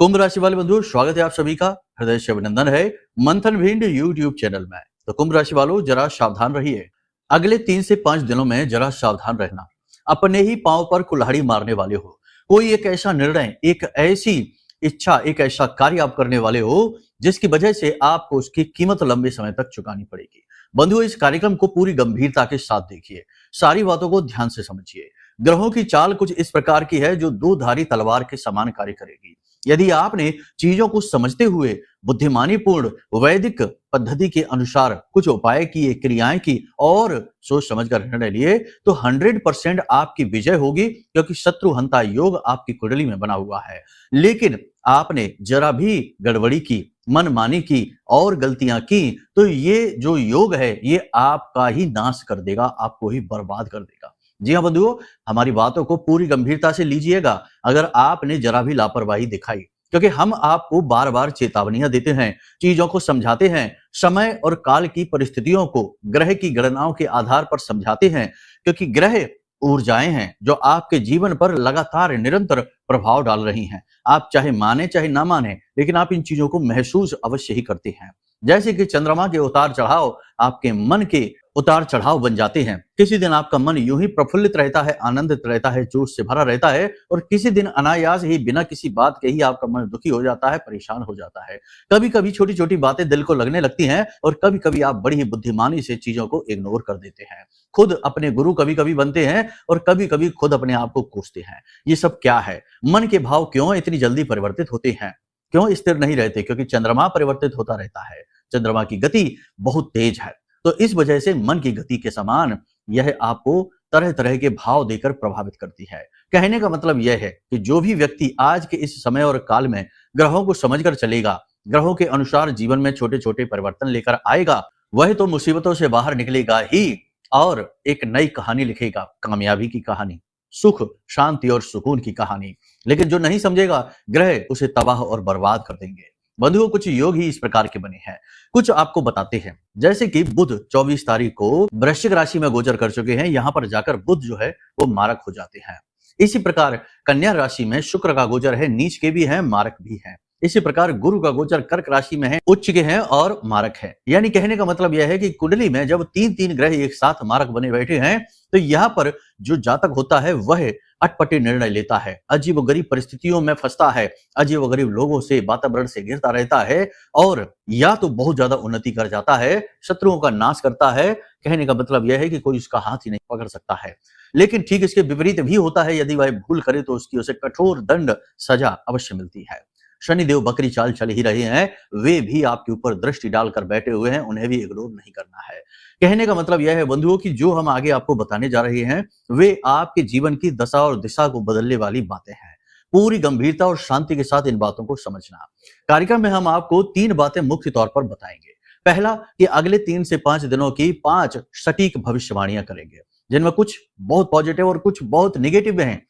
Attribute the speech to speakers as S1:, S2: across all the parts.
S1: कुंभ राशि वाले बंधु, स्वागत है आप सभी का। हृदय से अभिनंदन है मंथन भिंड यूट्यूब चैनल में। तो कुंभ राशि वालों, जरा सावधान रहिए। अगले 3 से 5 दिनों में जरा सावधान रहना। अपने ही पांव पर कुल्हाड़ी मारने वाले हो। कोई एक ऐसा निर्णय, एक ऐसी इच्छा, एक ऐसा कार्य आप करने वाले हो जिसकी वजह से आपको उसकी कीमत लंबे समय तक चुकानी पड़ेगी। बंधुओं, इस कार्यक्रम को पूरी गंभीरता के साथ देखिए। सारी बातों को ध्यान से समझिए। ग्रहों की चाल कुछ इस प्रकार की है जो दो धारी तलवार के समान कार्य करेगी। यदि आपने चीजों को समझते हुए बुद्धिमानी पूर्ण वैदिक पद्धति के अनुसार कुछ उपाय किए, क्रियाएं की और सोच समझकर निर्णय लिए तो 100% आपकी विजय होगी, क्योंकि शत्रु हंता योग आपकी कुंडली में बना हुआ है। लेकिन आपने जरा भी गड़बड़ी की, मनमानी की और गलतियां की तो ये जो योग है ये आपका ही नाश कर देगा, आपको ही बर्बाद कर देगा। जी हाँ बंधुओं, हमारी बातों को पूरी गंभीरता से लीजिएगा अगर आपने जरा भी लापरवाही दिखाई, क्योंकि हम आपको बार बार चेतावनियां देते हैं, चीजों को समझाते हैं, समय और काल की परिस्थितियों को ग्रह की गणनाओं के आधार पर समझाते हैं, क्योंकि ग्रह ऊर्जाएं हैं जो आपके जीवन पर लगातार निरंतर प्रभाव डाल रही हैं। आप चाहे माने चाहे ना माने, लेकिन आप इन चीजों को महसूस अवश्य ही करते हैं। जैसे कि चंद्रमा के उतार चढ़ाव आपके मन के उतार चढ़ाव बन जाते हैं। किसी दिन आपका मन यूं ही प्रफुल्लित रहता है, आनंदित रहता है, जोश से भरा रहता है, और किसी दिन अनायास ही बिना किसी बात के ही आपका मन दुखी हो जाता है, परेशान हो जाता है। कभी कभी छोटी छोटी बातें दिल को लगने लगती हैं और कभी कभी आप बड़ी ही बुद्धिमानी से चीजों को इग्नोर कर देते हैं। खुद अपने गुरु कभी कभी बनते हैं और कभी कभी खुद अपने आप को कोसते हैं। ये सब क्या है? मन के भाव क्यों इतनी जल्दी परिवर्तित होते हैं, क्यों स्थिर नहीं रहते? क्योंकि चंद्रमा परिवर्तित होता रहता है। चंद्रमा की गति बहुत तेज है, तो इस वजह से मन की गति के समान यह आपको तरह तरह के भाव देकर प्रभावित करती है। कहने का मतलब यह है कि जो भी व्यक्ति आज के इस समय और काल में ग्रहों को समझकर चलेगा, ग्रहों के अनुसार जीवन में छोटे छोटे परिवर्तन लेकर आएगा, वह तो मुसीबतों से बाहर निकलेगा ही और एक नई कहानी लिखेगा, कामयाबी की कहानी, सुख शांति और सुकून की कहानी। लेकिन जो नहीं समझेगा, ग्रह उसे तबाह और बर्बाद कर देंगे। बंधुओं, कुछ योग ही इस प्रकार के बने हैं, कुछ आपको बताते हैं। जैसे कि बुध 24 तारीख को वृश्चिक राशि में गोचर कर चुके हैं। यहां पर जाकर बुध जो है वो मारक हो जाते हैं। इसी प्रकार कन्या राशि में शुक्र का गोचर है, नीच के भी हैं, मारक भी हैं। इसी प्रकार गुरु का गोचर कर्क राशि में है, उच्च के हैं और मारक है। यानी कहने का मतलब यह है कि कुंडली में जब तीन तीन ग्रह एक साथ मारक बने बैठे हैं तो यहाँ पर जो जातक होता है वह अटपटे निर्णय लेता है, अजीबोगरीब परिस्थितियों में फंसता है, अजीबोगरीब लोगों से, वातावरण से घिरता रहता है और या तो बहुत ज्यादा उन्नति कर जाता है, शत्रुओं का नाश करता है। कहने का मतलब यह है कि कोई उसका हाथ ही नहीं पकड़ सकता है। लेकिन ठीक इसके विपरीत भी होता है, यदि वह भूल करे तो उसकी उसे कठोर दंड सजा अवश्य मिलती है। शनिदेव बकरी चाल चल ही रहे हैं, वे भी आपके ऊपर दृष्टि डालकर बैठे हुए हैं, उन्हें भी इग्नोर नहीं करना है। कहने का मतलब यह है बंधुओं कि जो हम आगे आपको बताने जा रहे हैं वे आपके जीवन की दशा और दिशा को बदलने वाली बातें हैं। पूरी गंभीरता और शांति के साथ इन बातों को समझना। कार्यक्रम में हम आपको 3 बातें मुख्य तौर पर बताएंगे। पहला कि अगले 3 से 5 दिनों की 5 सटीक भविष्यवाणियां करेंगे, जिनमें कुछ बहुत पॉजिटिव और कुछ बहुत निगेटिव हैं।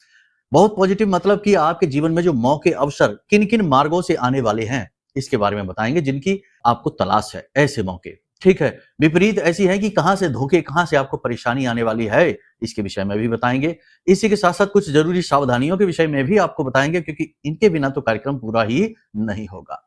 S1: बहुत पॉजिटिव मतलब कि आपके जीवन में जो मौके, अवसर किन किन मार्गों से आने वाले हैं इसके बारे में बताएंगे, जिनकी आपको तलाश है, ऐसे मौके। ठीक है। विपरीत ऐसी है कि कहां से धोखे, कहां से आपको परेशानी आने वाली है, इसके विषय में भी बताएंगे। इसी के साथ साथ कुछ जरूरी सावधानियों के विषय में भी आपको बताएंगे, क्योंकि इनके बिना तो कार्यक्रम पूरा ही नहीं होगा।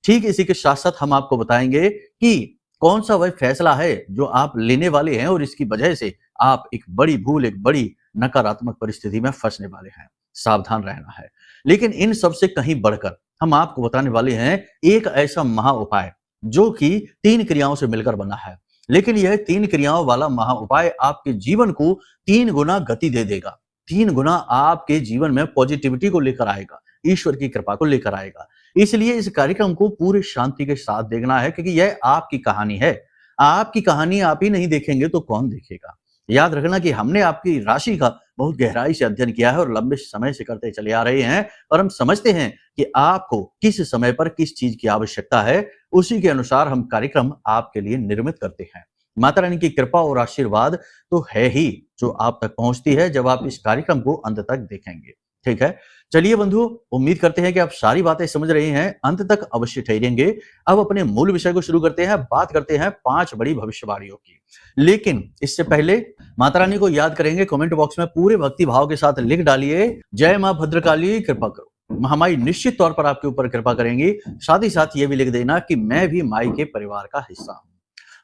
S1: ठीक इसी के साथ साथ हम आपको बताएंगे कि कौन सा वह फैसला है जो आप लेने वाले हैं और इसकी वजह से आप एक बड़ी भूल, एक बड़ी नकारात्मक परिस्थिति में फंसने वाले हैं। सावधान रहना है। लेकिन इन सबसे कहीं बढ़कर हम आपको बताने वाले हैं एक ऐसा महा उपाय जो कि 3 क्रियाओं से मिलकर बना है। लेकिन यह 3 क्रियाओं वाला महा उपाय आपके जीवन को 3 गुना गति दे देगा, 3 गुना आपके जीवन में पॉजिटिविटी को लेकर आएगा, ईश्वर की कृपा को लेकर आएगा। इसलिए इस कार्यक्रम को पूरी शांति के साथ देखना है, क्योंकि यह आपकी कहानी है। आपकी कहानी आप ही नहीं देखेंगे तो कौन देखेगा? याद रखना कि हमने आपकी राशि का बहुत गहराई से अध्ययन किया है और लंबे समय से करते चले आ रहे हैं, और हम समझते हैं कि आपको किस समय पर किस चीज की आवश्यकता है, उसी के अनुसार हम कार्यक्रम आपके लिए निर्मित करते हैं। माता रानी की कृपा और आशीर्वाद तो है ही जो आप तक पहुंचती है जब आप इस कार्यक्रम को अंत तक देखेंगे। ठीक है। चलिए बंधुओं, उम्मीद करते हैं कि आप सारी बातें समझ रहे हैं, अंत तक अवश्य ठहरेंगे। अब अपने मूल विषय को शुरू करते हैं, बात करते हैं 5 बड़ी भविष्यवाणियों की। लेकिन इससे पहले माता रानी को याद करेंगे। कमेंट बॉक्स में पूरे भक्ति भाव के साथ लिख डालिए, जय मां भद्रकाली कृपा करो। महामाई निश्चित तौर पर आपके ऊपर कृपा करेंगी। साथ ही साथ ये भी लिख देना कि मैं भी माई के परिवार का हिस्सा हूं।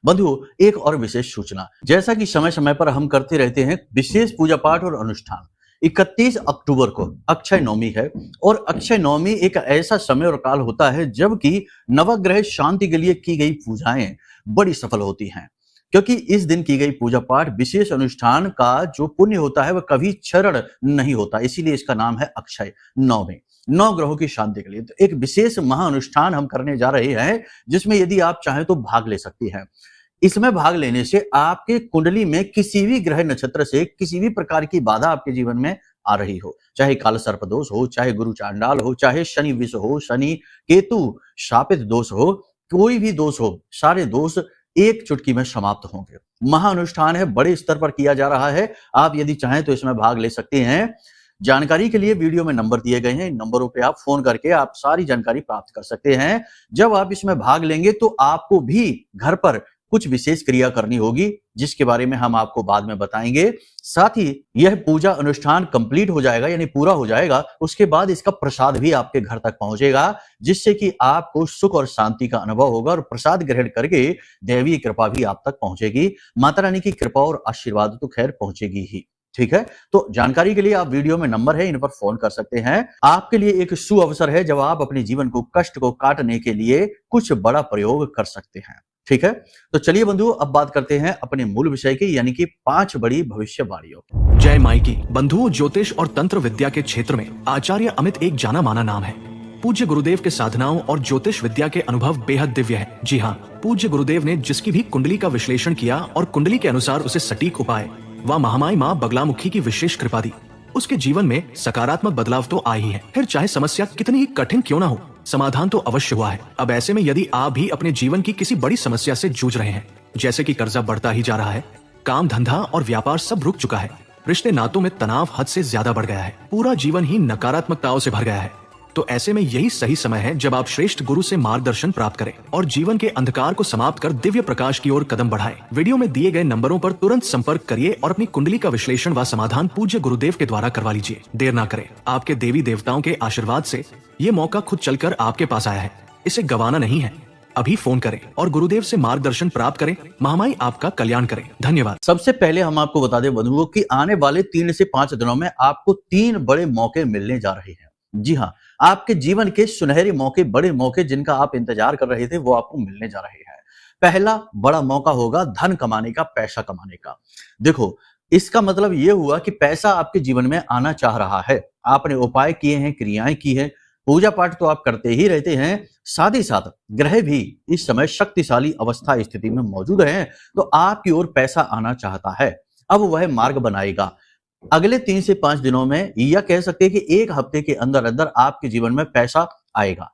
S1: बंधुओं, एक और विशेष सूचना, जैसा कि समय समय पर हम करते रहते हैं विशेष पूजा पाठ और अनुष्ठान, 31 अक्टूबर को अक्षय नवमी है और अक्षय नवमी एक ऐसा समय और काल होता है जबकि नवग्रह शांति के लिए की गई पूजाएं बड़ी सफल होती हैं, क्योंकि इस दिन की गई पूजा पाठ विशेष अनुष्ठान का जो पुण्य होता है वह कभी क्षरण नहीं होता, इसीलिए इसका नाम है अक्षय नवमी। 9 ग्रहों की शांति के लिए तो एक विशेष महाअनुष्ठान हम करने जा रहे हैं, जिसमें यदि आप चाहें तो भाग ले सकती हैं। इसमें भाग लेने से आपके कुंडली में किसी भी ग्रह नक्षत्र से किसी भी प्रकार की बाधा आपके जीवन में आ रही हो, चाहे काल सर्प दोष हो, चाहे गुरु चांडाल हो, चाहे शनि विष हो, शनि केतु शापित दोष हो, कोई भी दोष हो, सारे दोष एक चुटकी में समाप्त होंगे। महाअनुष्ठान है, बड़े स्तर पर किया जा रहा है। आप यदि चाहें तो इसमें भाग ले सकते हैं। जानकारी के लिए वीडियो में नंबर दिए गए हैं, इन नंबरों पे आप फोन करके आप सारी जानकारी प्राप्त कर सकते हैं। जब आप इसमें भाग लेंगे तो आपको भी घर पर कुछ विशेष क्रिया करनी होगी, जिसके बारे में हम आपको बाद में बताएंगे। साथ ही यह पूजा अनुष्ठान कंप्लीट हो जाएगा, यानी पूरा हो जाएगा, उसके बाद इसका प्रसाद भी आपके घर तक पहुंचेगा, जिससे कि आपको सुख और शांति का अनुभव होगा और प्रसाद ग्रहण करके दैवीय कृपा भी आप तक पहुंचेगी। माता रानी की कृपा और आशीर्वाद तो खैर पहुंचेगी ही। ठीक है, तो जानकारी के लिए आप वीडियो में नंबर है, इन पर फोन कर सकते हैं। आपके लिए एक सु अवसर है जब आप अपने जीवन को कष्ट को काटने के लिए कुछ बड़ा प्रयोग कर सकते हैं। ठीक है, तो चलिए बंधुओं, अब बात करते हैं अपने मूल विषय की, यानी कि 5 बड़ी भविष्यवाणियों।
S2: जय माई की। बंधुओं, ज्योतिष और तंत्र विद्या के क्षेत्र में आचार्य अमित एक जाना माना नाम है। पूज्य गुरुदेव के साधनाओं और ज्योतिष विद्या के अनुभव बेहद दिव्य है। जी हाँ, पूज्य गुरुदेव ने जिसकी भी कुंडली का विश्लेषण किया और कुंडली के अनुसार उसे सटीक उपाय व महामाई माँ बगलामुखी की विशेष कृपा दी, उसके जीवन में सकारात्मक बदलाव तो आए ही है। फिर चाहे समस्या कितनी ही कठिन क्यों ना हो, समाधान तो अवश्य हुआ है। अब ऐसे में यदि आप भी अपने जीवन की किसी बड़ी समस्या से जूझ रहे हैं, जैसे कि कर्जा बढ़ता ही जा रहा है, काम धंधा और व्यापार सब रुक चुका है, रिश्ते नातों में तनाव हद से ज्यादा बढ़ गया है, पूरा जीवन ही नकारात्मकताओं से भर गया है, तो ऐसे में यही सही समय है जब आप श्रेष्ठ गुरु से मार्गदर्शन प्राप्त करें और जीवन के अंधकार को समाप्त कर दिव्य प्रकाश की ओर कदम बढ़ाएं। वीडियो में दिए गए नंबरों पर तुरंत संपर्क करिए और अपनी कुंडली का विश्लेषण व समाधान पूज्य गुरुदेव के द्वारा करवा लीजिए। देर ना करें, आपके देवी देवताओं के आशीर्वाद से ये मौका खुद चलकर आपके पास आया है, इसे गंवाना नहीं है। अभी फोन करें और गुरुदेव से मार्गदर्शन प्राप्त करें। महामाई आपका कल्याण करें। धन्यवाद।
S1: सबसे पहले हम आपको बता दें बंधुओं कि आने वाले 3 से 5 दिनों में आपको 3 बड़े मौके मिलने जा रहे हैं। जी हाँ, आपके जीवन के सुनहरे मौके, बड़े मौके जिनका आप इंतजार कर रहे थे, वो आपको मिलने जा रहे हैं। पहला बड़ा मौका होगा धन कमाने का, पैसा कमाने का। देखो, इसका मतलब ये हुआ कि पैसा आपके जीवन में आना चाह रहा है। आपने उपाय किए हैं, क्रियाएं की हैं, पूजा पाठ तो आप करते ही रहते हैं, साथ ही साथ ग्रह भी इस समय शक्तिशाली अवस्था स्थिति में मौजूद हैं, तो आपकी ओर पैसा आना चाहता है। अब वह मार्ग बनाएगा। अगले 3 से 5 दिनों में, या कह सकते हैं कि 1 हफ्ते के अंदर अंदर आपके जीवन में पैसा आएगा।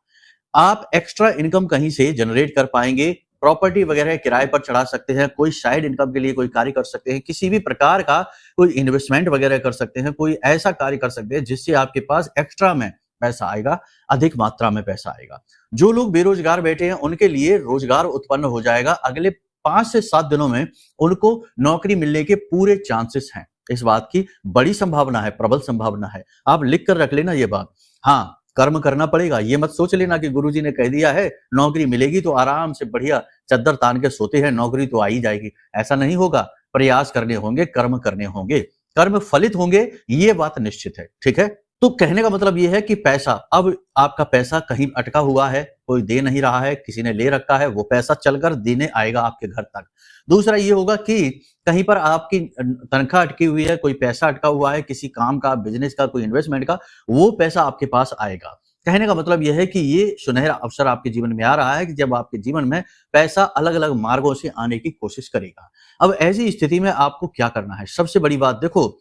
S1: आप एक्स्ट्रा इनकम कहीं से जनरेट कर पाएंगे, प्रॉपर्टी वगैरह किराए पर चढ़ा सकते हैं, कोई साइड इनकम के लिए कोई कार्य कर सकते हैं, किसी भी प्रकार का कोई इन्वेस्टमेंट वगैरह कर सकते हैं, कोई ऐसा कार्य कर सकते हैं जिससे आपके पास एक्स्ट्रा में पैसा आएगा, अधिक मात्रा में पैसा आएगा। जो लोग बेरोजगार बैठे हैं उनके लिए रोजगार उत्पन्न हो जाएगा। अगले 5 से 7 दिनों में उनको नौकरी मिलने के पूरे चांसेस हैं। इस बात की बड़ी संभावना है, प्रबल संभावना है। आप लिख कर रख लेना ये बात। हाँ, कर्म करना पड़ेगा। ये मत सोच लेना कि गुरुजी ने कह दिया है नौकरी मिलेगी तो आराम से बढ़िया चद्दर तान के सोते हैं, नौकरी तो आ ही जाएगी। ऐसा नहीं होगा। प्रयास करने होंगे, कर्म करने होंगे, कर्म फलित होंगे, ये बात निश्चित है। ठीक है, तो कहने का मतलब ये है कि पैसा, अब आपका पैसा कहीं अटका हुआ है, कोई दे नहीं रहा है, किसी ने ले रखा है, वो पैसा चलकर देने आएगा आपके घर तक। दूसरा ये होगा कि कहीं पर आपकी तनख्वाह अटकी हुई है, कोई पैसा अटका हुआ है, किसी काम का, बिजनेस का, कोई इन्वेस्टमेंट का, वो पैसा आपके पास आएगा। कहने का मतलब यह है कि ये सुनहरा अवसर आपके जीवन में आ रहा है कि जब आपके जीवन में पैसा अलग अलग मार्गों से आने की कोशिश करेगा। अब ऐसी स्थिति में आपको क्या करना है? सबसे बड़ी बात देखो,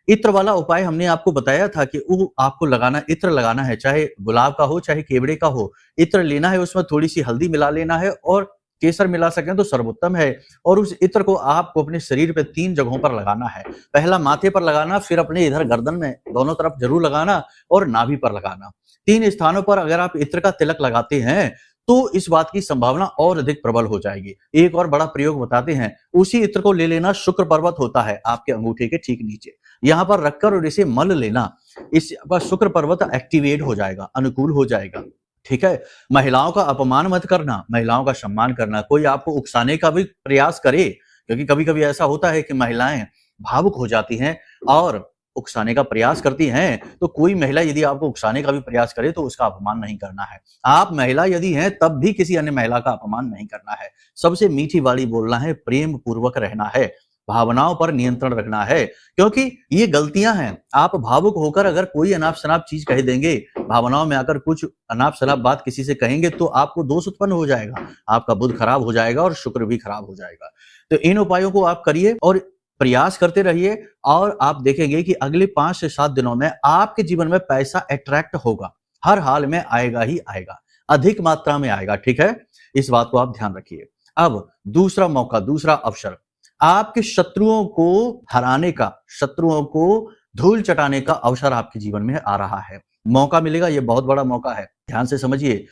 S1: इत्र वाला उपाय हमने आपको बताया था कि वो आपको लगाना, इत्र लगाना है, चाहे गुलाब का हो चाहे केवड़े का हो। इत्र लेना है, उसमें थोड़ी सी हल्दी मिला लेना है और केसर मिला सकें तो सर्वोत्तम है। और उस इत्र को आपको अपने शरीर पे 3 जगहों पर लगाना है। पहला माथे पर लगाना, फिर अपने इधर गर्दन में दोनों तरफ जरूर लगाना और नाभि पर लगाना। 3 स्थानों पर अगर आप इत्र का तिलक लगाते हैं तो इस बात की संभावना और अधिक प्रबल हो जाएगी। एक और बड़ा प्रयोग बताते हैं, उसी इत्र को ले लेना, शुक्र पर्वत होता है आपके अंगूठे के ठीक नीचे। यहाँ पर रखकर और इसे मल लेना, इससे आपका शुक्र पर्वत एक्टिवेट हो जाएगा, अनुकूल हो जाएगा। ठीक है। महिलाओं का अपमान मत करना, महिलाओं का सम्मान करना। कोई आपको उकसाने का भी प्रयास करे, क्योंकि कभी कभी ऐसा होता है कि महिलाएं भावुक हो जाती हैं और उकसाने का प्रयास करती हैं। तो कोई महिला यदि आपको उकसाने का भी प्रयास करे तो उसका अपमान नहीं करना है। आप महिला यदि हैं तब भी किसी अन्य महिला का अपमान नहीं करना है। सबसे मीठी वाणी बोलना है, प्रेम पूर्वक रहना है, भावनाओं पर नियंत्रण रखना है, क्योंकि ये गलतियां हैं। आप भावुक होकर अगर कोई अनाप शनाप चीज कह देंगे, भावनाओं में आकर कुछ अनाप शनाप बात किसी से कहेंगे तो आपको दोष उत्पन्न हो जाएगा, आपका बुध खराब हो जाएगा और शुक्र भी खराब हो जाएगा। तो इन उपायों को आप करिए और प्रयास करते रहिए और आप देखेंगे कि अगले 5 से 7 दिनों में आपके जीवन में पैसा अट्रैक्ट होगा। हर हाल में आएगा ही आएगा, अधिक मात्रा में आएगा। ठीक है, इस बात को आप ध्यान रखिए। अब दूसरा मौका, दूसरा अवसर, आपके शत्रुओं को हराने का, शत्रुओं को धूल चटाने का अवसर आपके जीवन में आ रहा है। मौका मिलेगा, ये बहुत बड़ा मौका है, ध्यान से समझिए।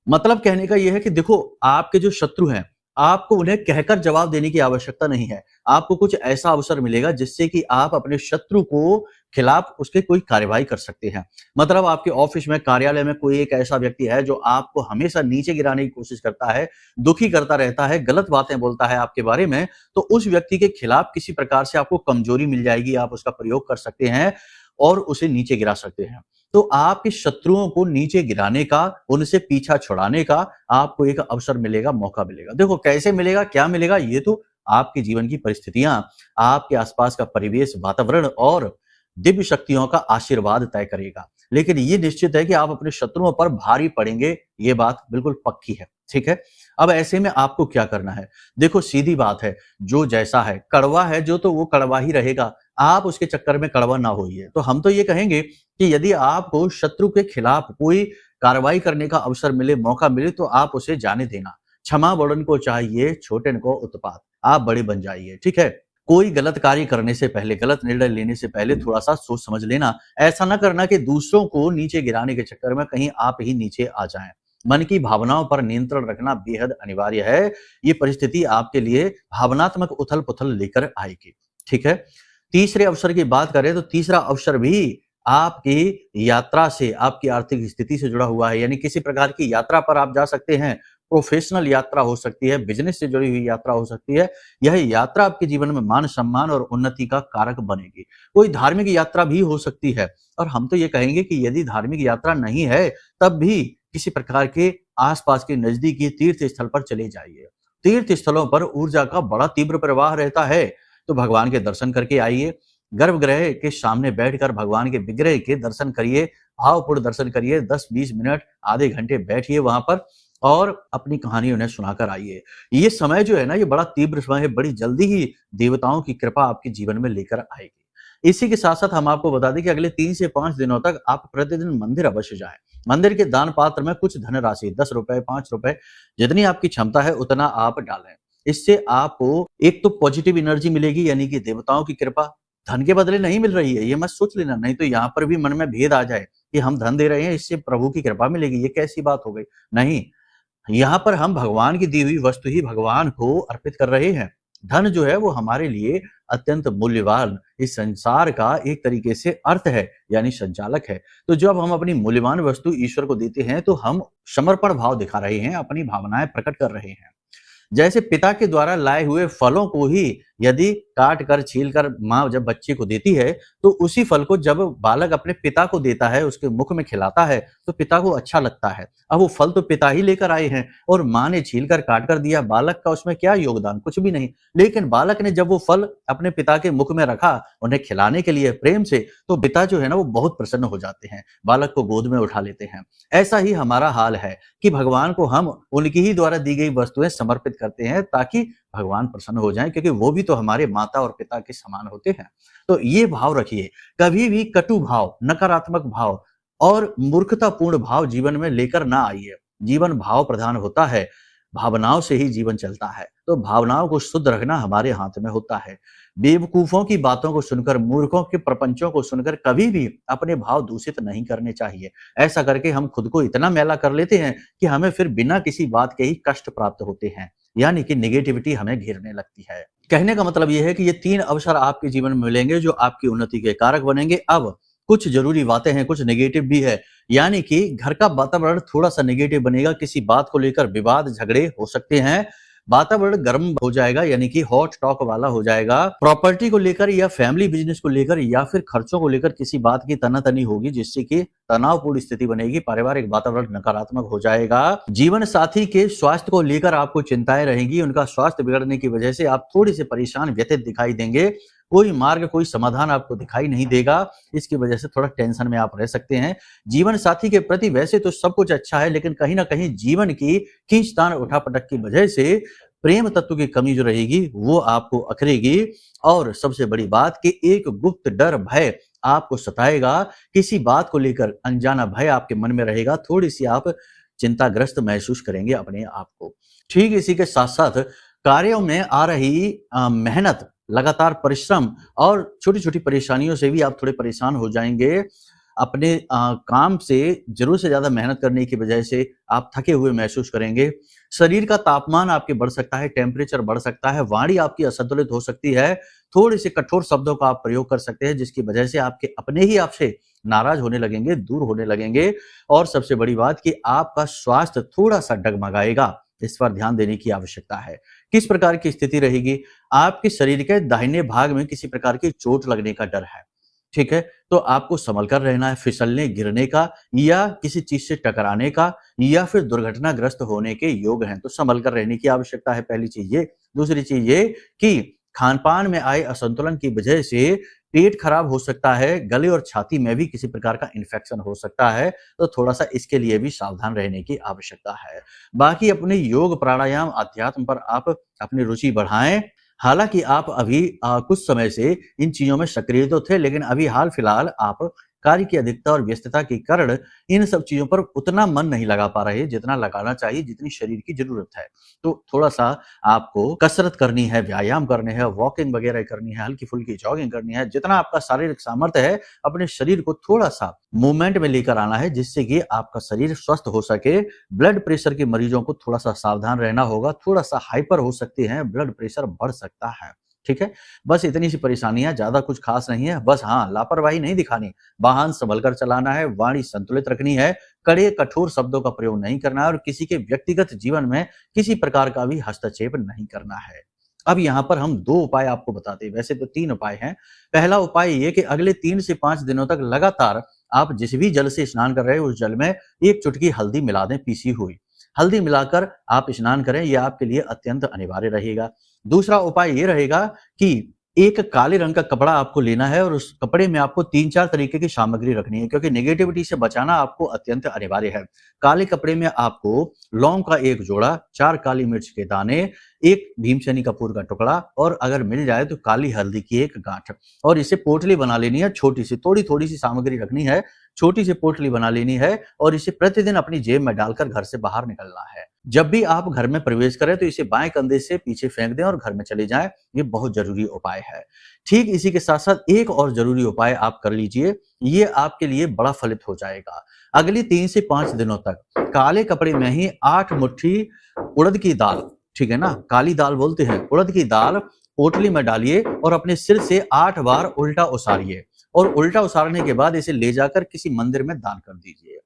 S1: मतलब कहने का यह है कि देखो, आपके जो शत्रु हैं, आपको उन्हें कहकर जवाब देने की आवश्यकता नहीं है। आपको कुछ ऐसा अवसर मिलेगा जिससे कि आप अपने शत्रु को खिलाफ उसके कोई कार्यवाही कर सकते हैं। मतलब आपके ऑफिस में, कार्यालय में कोई एक ऐसा व्यक्ति है जो आपको हमेशा नीचे गिराने की कोशिश करता है, दुखी करता रहता है, गलत बातें बोलता है आपके बारे में, तो उस व्यक्ति के खिलाफ किसी प्रकार से आपको कमजोरी मिल जाएगी, आप उसका प्रयोग कर सकते हैं और उसे नीचे गिरा सकते हैं। तो आपके शत्रुओं को नीचे गिराने का, उनसे पीछा छुड़ाने का आपको एक अवसर मिलेगा, मौका मिलेगा। देखो कैसे मिलेगा, क्या मिलेगा, ये तो आपके जीवन की परिस्थितियां, आपके आसपास का परिवेश, वातावरण और दिव्य शक्तियों का आशीर्वाद तय करेगा। लेकिन ये निश्चित है कि आप अपने शत्रुओं पर भारी पड़ेंगे, ये बात बिल्कुल पक्की है। ठीक है। अब ऐसे में आपको क्या करना है? देखो सीधी बात है, जो जैसा है, कड़वा है जो तो वो कड़वा ही रहेगा, आप उसके चक्कर में कड़वा ना होइए। तो हम तो ये कहेंगे कि यदि आपको शत्रु के खिलाफ कोई कार्रवाई करने का अवसर मिले, मौका मिले, तो आप उसे जाने देना। क्षमा बड़न को चाहिए, छोटन को उत्पात, आप बड़े बन जाइए। ठीक है। कोई गलत कार्य करने से पहले, गलत निर्णय लेने से पहले थोड़ा सा सोच समझ लेना। ऐसा ना करना कि दूसरों को नीचे गिराने के चक्कर में कहीं आप ही नीचे आ जाएं। मन की भावनाओं पर नियंत्रण रखना बेहद अनिवार्य है। ये परिस्थिति आपके लिए भावनात्मक उथल पुथल लेकर आएगी। ठीक है। तीसरे अवसर की बात करें तो तीसरा अवसर भी आपकी यात्रा से, आपकी आर्थिक स्थिति से जुड़ा हुआ है। यानी किसी प्रकार की यात्रा पर आप जा सकते हैं, प्रोफेशनल यात्रा हो सकती है, बिजनेस से जुड़ी हुई यात्रा हो सकती है। यह यात्रा आपके जीवन में मान सम्मान और उन्नति का कारक बनेगी। कोई धार्मिक यात्रा भी हो सकती है, और हम तो ये कहेंगे कि यदि धार्मिक यात्रा नहीं है तब भी किसी प्रकार के आसपास के नजदीकी तीर्थ स्थल पर चले जाइए। तीर्थ स्थलों पर ऊर्जा का बड़ा तीव्र प्रवाह रहता है, तो भगवान के दर्शन करके आइए। गर्भगृह के सामने बैठकर भगवान के विग्रह के दर्शन करिए, भावपूर्ण दर्शन करिए। 10-20 मिनट, आधे घंटे बैठिए वहां पर और अपनी कहानी उन्हें सुनाकर आइए। ये समय जो है ना, ये बड़ा तीव्र समय है, बड़ी जल्दी ही देवताओं की कृपा आपके जीवन में लेकर आएगी। इसी के साथ साथ हम आपको बता दें कि अगले 3 से 5 दिनों तक आप प्रतिदिन मंदिर अवश्य जाएं। मंदिर के दान पात्र में कुछ धनराशि, 10 रुपए, 5 रुपए, जितनी आपकी क्षमता है उतना आप डालें। इससे आपको एक तो पॉजिटिव एनर्जी मिलेगी, यानी कि देवताओं की कृपा धन के बदले नहीं मिल रही है, ये मत सोच लेना। नहीं तो यहाँ पर भी मन में भेद आ जाए कि हम धन दे रहे हैं, इससे प्रभु की कृपा मिलेगी, ये कैसी बात हो गई। नहीं, यहाँ पर हम भगवान की दी हुई वस्तु ही भगवान को अर्पित कर रहे हैं। धन जो है वो हमारे लिए अत्यंत मूल्यवान, इस संसार का एक तरीके से अर्थ है, यानी संचालक है। तो जब हम अपनी मूल्यवान वस्तु ईश्वर को देते हैं तो हम समर्पण भाव दिखा रहे हैं, अपनी भावनाएं प्रकट कर रहे हैं। जैसे पिता के द्वारा लाए हुए फलों को ही यदि काट कर, छील कर माँ जब बच्चे को देती है, तो उसी फल को जब बालक अपने पिता को देता है, उसके मुख में खिलाता है, तो पिता को अच्छा लगता है। अब वो फल तो पिता ही लेकर आए हैं और माँ ने छील कर काट कर दिया, बालक का उसमें क्या योगदान, कुछ भी नहीं। लेकिन बालक ने जब वो फल अपने पिता के मुख में रखा, उन्हें खिलाने के लिए प्रेम से, तो पिता जो है ना वो बहुत प्रसन्न हो जाते हैं, बालक को गोद में उठा लेते हैं। ऐसा ही हमारा हाल है कि भगवान को हम उनकी ही द्वारा दी गई वस्तुएं समर्पित करते हैं, ताकि भगवान प्रसन्न हो जाएं, क्योंकि वो भी तो हमारे माता और पिता के समान होते हैं। तो ये भाव रखिए, कभी भी कटु भाव, नकारात्मक भाव और मूर्खतापूर्ण भाव जीवन में लेकर ना आइए। जीवन भाव प्रधान होता है, भावनाओं से ही जीवन चलता है। तो भावनाओं को शुद्ध रखना हमारे हाथ में होता है। बेवकूफों की बातों को सुनकर, मूर्खों के प्रपंचों को सुनकर कभी भी अपने भाव दूषित नहीं करने चाहिए। ऐसा करके हम खुद को इतना मैला कर लेते हैं कि हमें फिर बिना किसी बात के ही कष्ट प्राप्त होते हैं। यानी कि नेगेटिविटी हमें घेरने लगती है। कहने का मतलब ये है कि ये 3 अवसर आपके जीवन में मिलेंगे जो आपकी उन्नति के कारक बनेंगे। अब कुछ ज़रूरी बातें हैं, कुछ नेगेटिव भी है, यानी कि घर का वातावरण थोड़ा-सा नेगेटिव बनेगा, किसी बात को लेकर विवाद, झगड़े हो सकते हैं, वातावरण गर्म हो जाएगा यानी कि हॉट टॉक वाला हो जाएगा। प्रॉपर्टी को लेकर या फैमिली बिजनेस को लेकर या फिर खर्चों को लेकर किसी बात की तनातनी होगी जिससे कि तनावपूर्ण स्थिति बनेगी, पारिवारिक वातावरण नकारात्मक हो जाएगा। जीवन साथी के स्वास्थ्य को लेकर आपको चिंताएं रहेंगी, उनका स्वास्थ्य बिगड़ने की वजह से आप थोड़ी से परेशान, व्यथित दिखाई देंगे। कोई मार्ग, कोई समाधान आपको दिखाई नहीं देगा, इसकी वजह से थोड़ा टेंशन में आप रह सकते हैं। जीवन साथी के प्रति वैसे तो सब कुछ अच्छा है, लेकिन कहीं ना कहीं जीवन की खींचतान, उठापटक की वजह से प्रेम तत्व की कमी जो रहेगी वो आपको अखरेगी। और सबसे बड़ी बात कि एक गुप्त डर, भय आपको सताएगा, किसी बात को लेकर अनजाना भय आपके मन में रहेगा, थोड़ी सी आप चिंताग्रस्त महसूस करेंगे अपने आप को। ठीक इसी के साथ साथ कार्यों में आ रही मेहनत, लगातार परिश्रम और छोटी-छोटी परेशानियों से भी आप थोड़े परेशान हो जाएँगे। अपने काम से ज़रूरत से ज़्यादा मेहनत करने की वजह से आप थके हुए महसूस करेंगे। शरीर का तापमान आपके बढ़ सकता है, टेम्परेचर बढ़ सकता है, वाणी आपकी असंतुलित हो सकती है, थोड़े से कठोर शब्दों का आप प्रयोग कर सकते हैं जिसकी वजह से आपके अपने ही आपसे नाराज़ होने लगेंगे, दूर होने लगेंगे। और सबसे बड़ी बात कि आपका स्वास्थ्य थोड़ा-सा डगमगाएगा, इस पर ध्यान देने की आवश्यकता है। किस प्रकार की स्थिति रहेगी? आपके शरीर के दाहिने भाग में किसी प्रकार की चोट लगने का डर है, ठीक है? तो आपको संभल कर रहना है, फिसलने, गिरने का या किसी चीज़ से टकराने का या फिर दुर्घटनाग्रस्त होने के योग हैं, तो संभल कर रहने की आवश्यकता है, पहली चीज़ ये। दूसरी चीज़ ये कि खान-पान में आए असंतुलन की वजह से पेट खराब हो सकता है, गले और छाती में भी किसी प्रकार का इन्फेक्शन हो सकता है, तो थोड़ा-सा इसके लिए भी सावधान रहने की आवश्यकता है। बाकी अपने योग, प्राणायाम, अध्यात्म पर आप अपनी रुचि बढ़ाएँ। हालाँकि आप अभी कुछ समय से इन चीज़ों में सक्रिय तो थे, लेकिन अभी हाल-फिलहाल आप कार्य की अधिकता और व्यस्तता के कारण इन सब चीज़ों पर उतना मन नहीं लगा पा रहे, जितना लगाना चाहिए, जितनी शरीर की ज़रूरत है। तो थोड़ा-सा आपको कसरत करनी है, व्यायाम करने हैं, वॉकिंग वगैरह करनी है, हल्की-फुल्की जॉगिंग करनी है, जितना आपका शारीरिक सामर्थ्य है, अपने शरीर को थोड़ा-सा मूवमेंट में लेकर आना है, जिससे कि आपका शरीर स्वस्थ हो सके। ब्लड प्रेशर के मरीजों को थोड़ा-सा सावधान रहना होगा, थोड़ा-सा हाइपर हो सकते हैं, ब्लड प्रेशर बढ़ सकता है, ठीक है? बस इतनी सी परेशानियाँ, ज़्यादा कुछ खास नहीं है। बस हाँ, लापरवाही नहीं दिखानी, वाहन संभल कर चलाना है, वाणी संतुलित रखनी है, कड़े कठोर शब्दों का प्रयोग नहीं करना है और किसी के व्यक्तिगत जीवन में किसी प्रकार का भी हस्तक्षेप नहीं करना है। अब यहाँ पर हम 2 उपाय आपको बताते हैं, वैसे तो 3 उपाय हैं। पहला उपाय ये कि अगले 3 से 5 दिनों तक लगातार आप जिस भी जल से स्नान कर रहे हैं, उस जल में 1 चुटकी हल्दी मिला दें, पीसी हुई। हल्दी मिलाकर आप स्नान करें, ये आपके लिए अत्यंत अनिवार्य रहेगा। दूसरा उपाय ये रहेगा कि एक काले रंग का कपड़ा आपको लेना है और उस कपड़े में आपको 3-4 तरीके की सामग्री रखनी है, क्योंकि नेगेटिविटी से बचाना आपको अत्यंत अनिवार्य है। काले कपड़े में आपको लौंग का 1 जोड़ा, 4 काली मिर्च के दाने, 1 भीमसेनी कपूर का टुकड़ा और अगर मिल जाए तो काली हल्दी की 1 गांठ और इसे पोटली बना लेनी है छोटी सी, थोड़ी-थोड़ी सी सामग्री रखनी है, छोटी सी पोटली बना लेनी है और इसे प्रतिदिन अपनी जेब में डालकर घर से बाहर निकलना है। जब भी आप घर में प्रवेश करें तो इसे बाएं कंधे से पीछे फेंक दें और घर में चले जाएं। ये बहुत जरूरी उपाय है। ठीक इसी के साथ साथ एक और जरूरी उपाय आप कर लीजिए, ये आपके लिए बड़ा फलित हो जाएगा। अगली 3 से 5 दिनों तक काले कपड़े में ही 8 मुट्ठी उड़द की दाल, ठीक है ना, काली दाल बोलते हैं, उड़द की दाल पोटली में डालिए और अपने सिर से 8 बार उल्टा उसारिए और उल्टा उसारने के बाद इसे ले जाकर किसी मंदिर में दान कर दीजिए।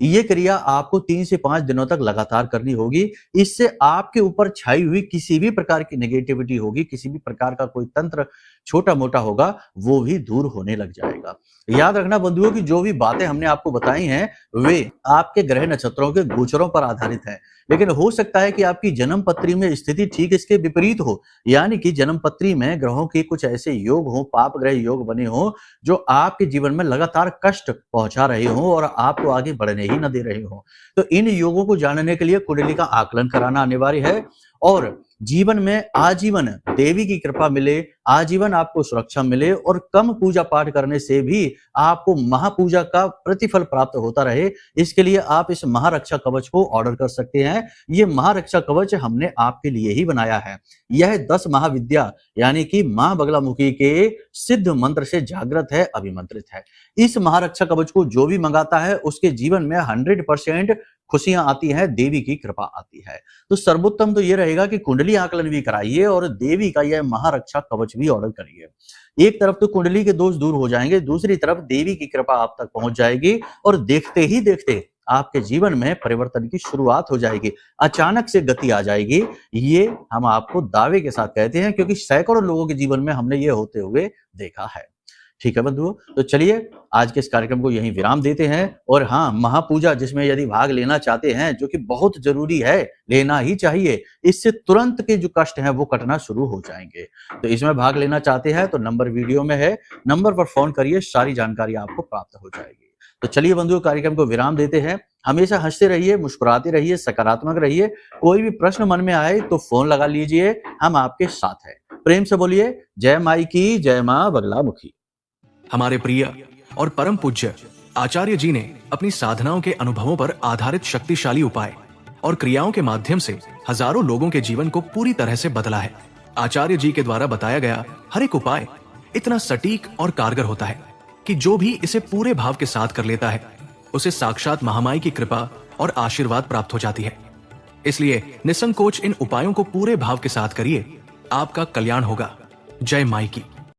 S1: ये क्रिया आपको 3 से 5 दिनों तक लगातार करनी होगी। इससे आपके ऊपर छाई हुई किसी भी प्रकार की नेगेटिविटी होगी, किसी भी प्रकार का कोई तंत्र छोटा-मोटा होगा, वो भी दूर होने लग जाएगा। याद रखना बंधुओं कि जो भी बातें हमने आपको बताई हैं, वे आपके ग्रह नक्षत्रों के गोचरों पर आधारित हैं। लेकिन हो सकता है कि आपकी जन्म पत्री में स्थिति ठीक इसके विपरीत हो, यानी कि जन्म पत्री में ग्रहों के कुछ ऐसे योग हों, पाप ग्रह योग बने हों, जो आपके जीवन में लगातार कष्ट पहुंचा रहे हों और आपको आगे बढ़ने ही न दे रहे हों। तो इन योगों को जानने के लिए कुंडली का आकलन कराना अनिवार्य है और जीवन में आजीवन देवी की कृपा मिले, आजीवन आपको सुरक्षा मिले और कम पूजा पाठ करने से भी आपको महापूजा का प्रतिफल प्राप्त होता रहे, इसके लिए आप इस महारक्षा कवच को ऑर्डर कर सकते हैं। ये महारक्षा कवच हमने आपके लिए ही बनाया है। यह 10 महाविद्या यानी कि मां बगलामुखी के सिद्ध मंत्र से जागृत है, अभिमंत्रित है। इस महारक्षा कवच को जो भी मंगाता है उसके जीवन में 100% खुशियां आती हैं, देवी की कृपा आती है। तो सर्वोत्तम तो ये रहेगा कि कुंडली आकलन भी कराइए और देवी का यह महारक्षा कवच भी ऑर्डर करिए। एक तरफ तो कुंडली के दोष दूर हो जाएंगे, दूसरी तरफ देवी की कृपा आप तक पहुंच जाएगी और देखते ही देखते आपके जीवन में परिवर्तन की शुरुआत हो जाएगी, अचानक से गति आ जाएगी। ये हम आपको दावे के साथ कहते हैं, क्योंकि सैकड़ों लोगों के जीवन में हमने ये होते हुए देखा है। ठीक है बंधुओं, तो चलिए आज के इस कार्यक्रम को यहीं विराम देते हैं। और हाँ, महापूजा जिसमें यदि भाग लेना चाहते हैं, जो कि बहुत जरूरी है, लेना ही चाहिए, इससे तुरंत के जो कष्ट हैं वो कटना शुरू हो जाएंगे। तो इसमें भाग लेना चाहते हैं तो नंबर वीडियो में है, नंबर पर फोन करिए, सारी जानकारी आपको प्राप्त हो जाएगी। तो चलिए बंधुओं, कार्यक्रम को विराम देते हैं। हमेशा हंसते रहिए, मुस्कुराते रहिए, सकारात्मक रहिए। कोई भी प्रश्न मन में आए तो फोन लगा लीजिए, हम आपके साथ हैं। प्रेम से बोलिए जय माई की, जय मां बगलामुखी।
S2: हमारे प्रिय और परम पूज्य आचार्य जी ने अपनी साधनाओं के अनुभवों पर आधारित शक्तिशाली उपाय और क्रियाओं के माध्यम से हजारों लोगों के जीवन को पूरी तरह से बदला है। आचार्य जी के द्वारा बताया गया हर एक उपाय इतना सटीक और कारगर होता है कि जो भी इसे पूरे भाव के साथ कर लेता है, उसे साक्षात महामाई की कृपा और आशीर्वाद प्राप्त हो जाती है। इसलिए निसंकोच इन उपायों को पूरे भाव के साथ करिए, आपका कल्याण होगा। जय माई की।